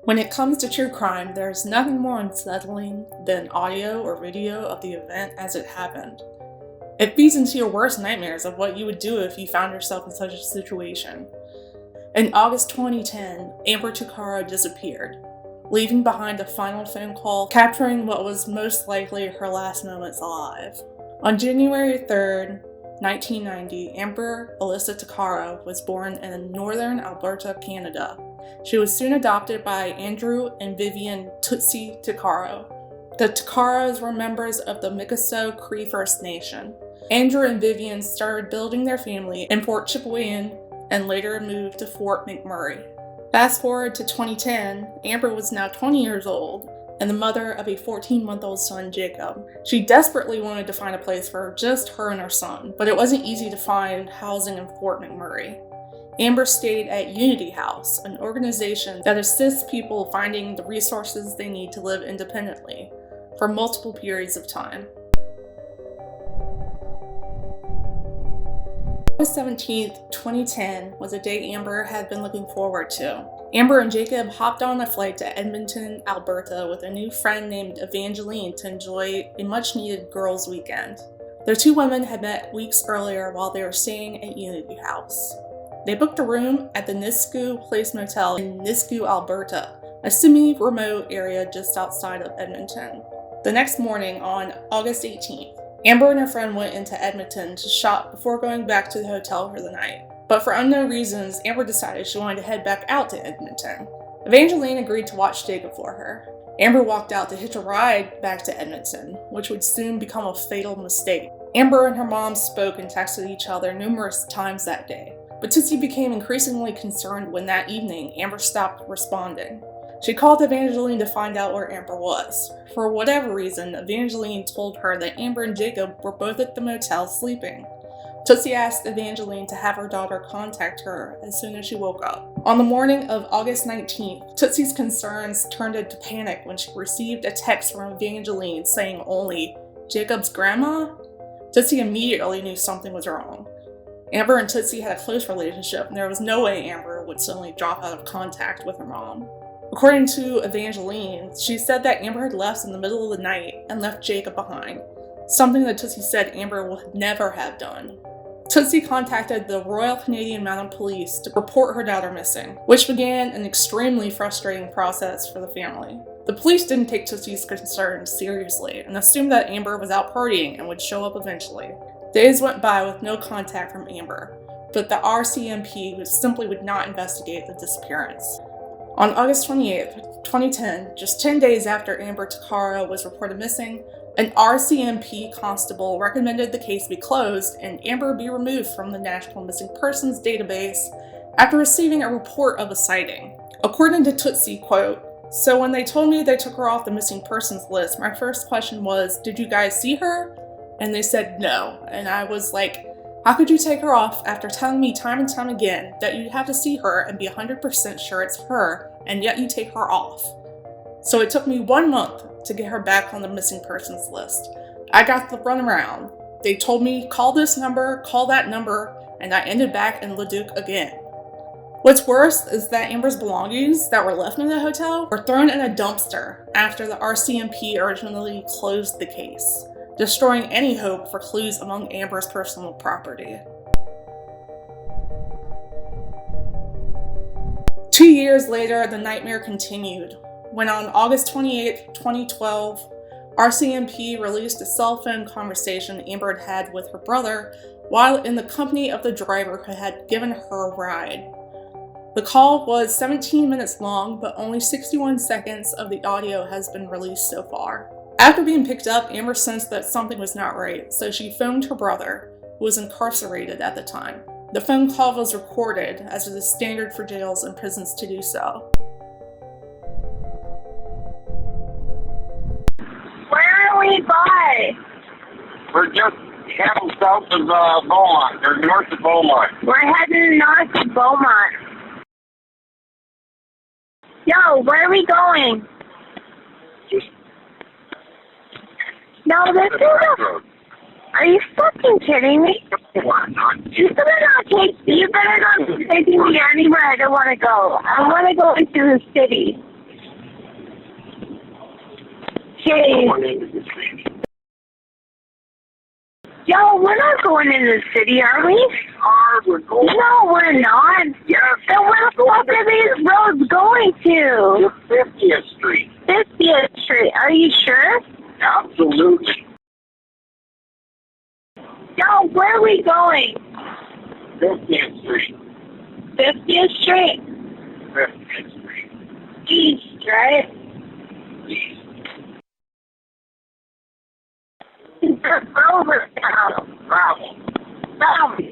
When it comes to true crime, there's nothing more unsettling than audio or video of the event as it happened. It feeds into your worst nightmares of what you would do if you found yourself in such a situation. In August 2010, Amber Tuccaro disappeared, leaving behind a final phone call capturing what was most likely her last moments alive. On January 3rd, 1990, Amber Alyssa Tuccaro was born in northern Alberta, Canada. She was soon adopted by Andrew and Vivian Tootsie Tuccaro. The Tuccaros were members of the Mikisew Cree First Nation. Andrew and Vivian started building their family in Fort Chipewyan and later moved to Fort McMurray. Fast forward to 2010, Amber was now 20 years old and the mother of a 14-month-old son, Jacob. She desperately wanted to find a place for just her and her son, but it wasn't easy to find housing in Fort McMurray. Amber stayed at Unity House, an organization that assists people finding the resources they need to live independently, for multiple periods of time. August 17th, 2010 was a day Amber had been looking forward to. Amber and Jacob hopped on a flight to Edmonton, Alberta with a new friend named Evangeline to enjoy a much-needed girls' weekend. The two women had met weeks earlier while they were staying at Unity House. They booked a room at the Nisku Place Motel in Nisku, Alberta, a semi-remote area just outside of Edmonton. The next morning, on August 18th, Amber and her friend went into Edmonton to shop before going back to the hotel for the night. But for unknown reasons, Amber decided she wanted to head back out to Edmonton. Evangeline agreed to watch Jacob for her. Amber walked out to hitch a ride back to Edmonton, which would soon become a fatal mistake. Amber and her mom spoke and texted each other numerous times that day. But Tootsie became increasingly concerned when that evening Amber stopped responding. She called Evangeline to find out where Amber was. For whatever reason, Evangeline told her that Amber and Jacob were both at the motel sleeping. Tootsie asked Evangeline to have her daughter contact her as soon as she woke up. On the morning of August 19th, Tootsie's concerns turned into panic when she received a text from Evangeline saying only, "Jacob's grandma?" Tootsie immediately knew something was wrong. Amber and Tootsie had a close relationship, and there was no way Amber would suddenly drop out of contact with her mom. According to Evangeline, she said that Amber had left in the middle of the night and left Jacob behind, something that Tootsie said Amber would never have done. Tootsie contacted the Royal Canadian Mounted Police to report her daughter missing, which began an extremely frustrating process for the family. The police didn't take Tootsie's concerns seriously and assumed that Amber was out partying and would show up eventually. Days went by with no contact from Amber, but the RCMP simply would not investigate the disappearance. On August 28, 2010, just 10 days after Amber Tuccaro was reported missing, an RCMP constable recommended the case be closed and Amber be removed from the National Missing Persons database after receiving a report of a sighting. According to Tootsie, quote, "So when they told me they took her off the missing persons list, my first question was, did you guys see her? And they said no. And I was like, how could you take her off after telling me time and time again that you'd have to see her and be 100% sure it's her, and yet you take her off? So it took me 1 month to get her back on the missing persons list. I got the runaround. They told me, call this number, call that number, and I ended back in Leduc again. What's worse is that Amber's belongings that were left in the hotel were thrown in a dumpster after the RCMP originally closed the case, destroying any hope for clues among Amber's personal property. 2 years later, the nightmare continued, when on August 28, 2012, RCMP released a cell phone conversation Amber had had with her brother while in the company of the driver who had given her a ride. The call was 17 minutes long, but only 61 seconds of the audio has been released so far. After being picked up, Amber sensed that something was not right, so she phoned her brother, who was incarcerated at the time. The phone call was recorded, as it is standard for jails and prisons to do so. Where are we by? We're just heading south of Beaumont, or north of Beaumont. We're heading north of Beaumont. Yo, where are we going? Just No, this is a... Are you fucking kidding me? You better not take me anywhere I don't want to go. I want to go into the city. Okay. Yo, we're not going in the city, are we? We're going No, we're not. yes, Then where the fuck are these roads going to? to 50th Street. 50th Street. Are you sure? Absolutely. Yo, where are we going? 50th Street. 50th Street? 50th Street. East, right? Please. Over down. Bravo. Down.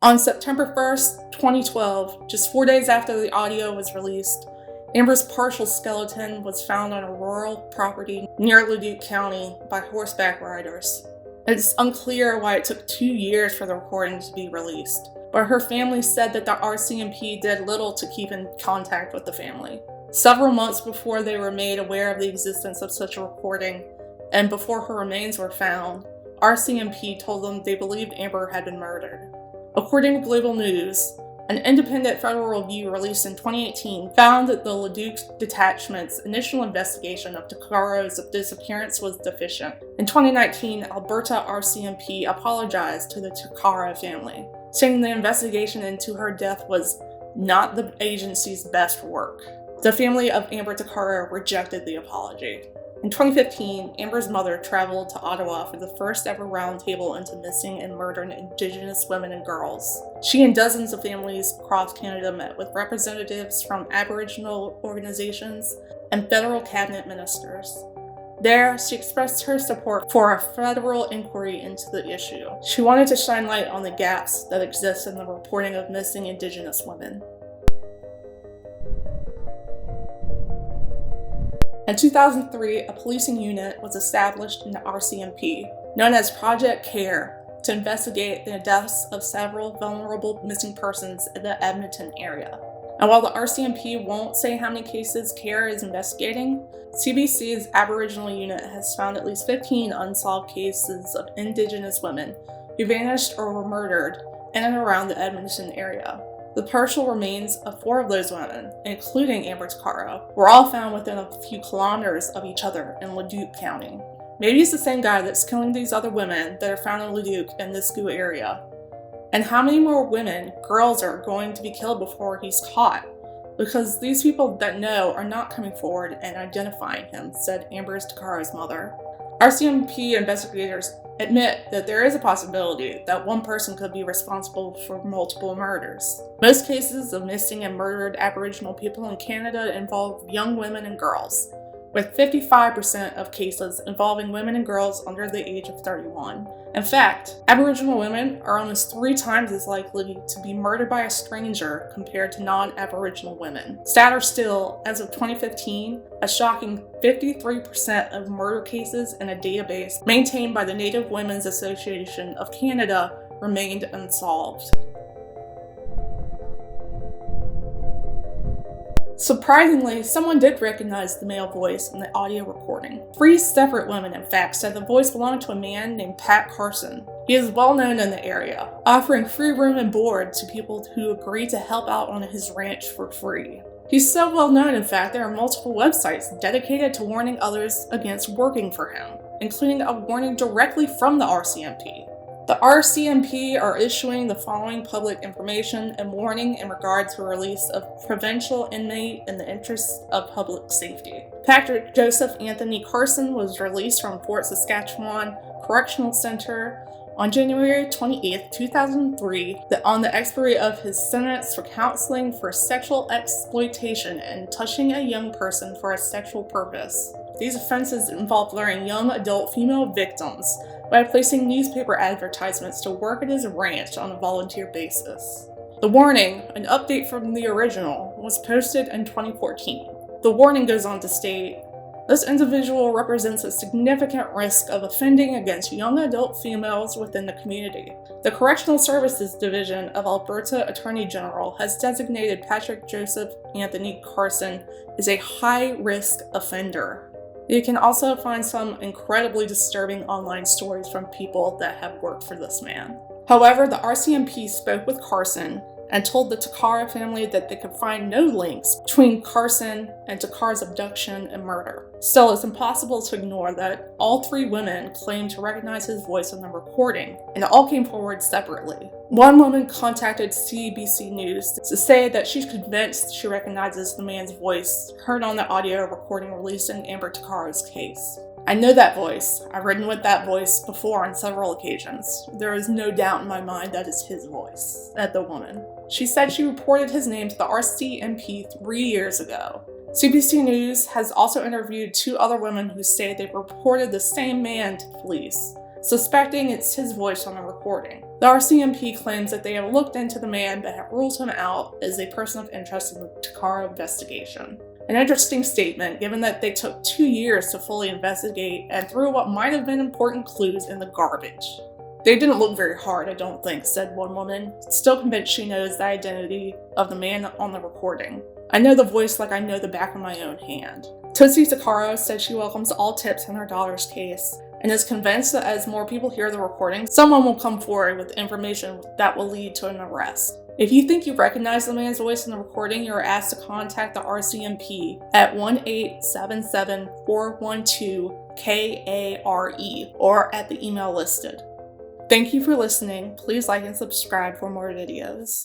On September 1st, 2012, just 4 days after the audio was released, Amber's partial skeleton was found on a rural property near Leduc County by horseback riders. It's unclear why it took 2 years for the recording to be released, but her family said that the RCMP did little to keep in contact with the family. Several months before they were made aware of the existence of such a recording, and before her remains were found, RCMP told them they believed Amber had been murdered. According to Global News, an independent federal review released in 2018 found that the Leduc Detachment's initial investigation of Tuccaro's disappearance was deficient. In 2019, Alberta RCMP apologized to the Tuccaro family, saying the investigation into her death was not the agency's best work. The family of Amber Tuccaro rejected the apology. In 2015, Amber's mother traveled to Ottawa for the first ever roundtable into missing and murdered Indigenous women and girls. She and dozens of families across Canada met with representatives from Aboriginal organizations and federal cabinet ministers. There, she expressed her support for a federal inquiry into the issue. She wanted to shine light on the gaps that exist in the reporting of missing Indigenous women. In 2003, a policing unit was established in the RCMP, known as Project CARE, to investigate the deaths of several vulnerable missing persons in the Edmonton area. And while the RCMP won't say how many cases CARE is investigating, CBC's Aboriginal unit has found at least 15 unsolved cases of Indigenous women who vanished or were murdered in and around the Edmonton area. The partial remains of 4 of those women, including Amber Tuccaro, were all found within a few kilometers of each other in Leduc County. Maybe it's the same guy that's killing these other women that are found in Leduc in this Goo area. And how many more women, girls are going to be killed before he's caught? Because these people that know are not coming forward and identifying him, said Amber Tuccaro's mother. RCMP investigators admit that there is a possibility that one person could be responsible for multiple murders. Most cases of missing and murdered Aboriginal people in Canada involve young women and girls, with 55% of cases involving women and girls under the age of 31. In fact, Aboriginal women are almost 3 times as likely to be murdered by a stranger compared to non-Aboriginal women. Sadder still, as of 2015, a shocking 53% of murder cases in a database maintained by the Native Women's Association of Canada remained unsolved. Surprisingly, someone did recognize the male voice in the audio recording. 3 separate women, in fact, said the voice belonged to a man named Pat Carson. He is well known in the area, offering free room and board to people who agree to help out on his ranch for free. He's so well known, in fact, there are multiple websites dedicated to warning others against working for him, including a warning directly from the RCMP. The RCMP are issuing the following public information and warning in regard to release of provincial inmate in the interests of public safety. Patrick Joseph Anthony Carson was released from Fort Saskatchewan Correctional Center on January 28, 2003, on the expiry of his sentence for counseling for sexual exploitation and touching a young person for a sexual purpose. These offenses involve luring young adult female victims by placing newspaper advertisements to work at his ranch on a volunteer basis. The warning, an update from the original, was posted in 2014. The warning goes on to state, "This individual represents a significant risk of offending against young adult females within the community. The Correctional Services Division of Alberta Attorney General has designated Patrick Joseph Anthony Carson as a high-risk offender." You can also find some incredibly disturbing online stories from people that have worked for this man. However, the RCMP spoke with Carson and told the Tuccaro family that they could find no links between Carson and Tuccaro's abduction and murder. Still, it's impossible to ignore that all three women claimed to recognize his voice on the recording, and it all came forward separately. One woman contacted CBC News to say that she's convinced she recognizes the man's voice heard on the audio recording released in Amber Tuccaro's case. "I know that voice. I've ridden with that voice before on several occasions. There is no doubt in my mind that it's his voice," said the woman. She said she reported his name to the RCMP 3 years ago. CBC News has also interviewed 2 other women who say they've reported the same man to police, suspecting it's his voice on the recording. The RCMP claims that they have looked into the man but have ruled him out as a person of interest in the Tuccaro investigation. An interesting statement, given that they took 2 years to fully investigate and threw what might have been important clues in the garbage. "They didn't look very hard, I don't think," said one woman, still convinced she knows the identity of the man on the recording. "I know the voice like I know the back of my own hand." Tootsie Tuccaro said she welcomes all tips in her daughter's case and is convinced that as more people hear the recording, someone will come forward with information that will lead to an arrest. If you think you recognize the man's voice in the recording, you are asked to contact the RCMP at 1-877-412-KARE or at the email listed. Thank you for listening. Please like and subscribe for more videos.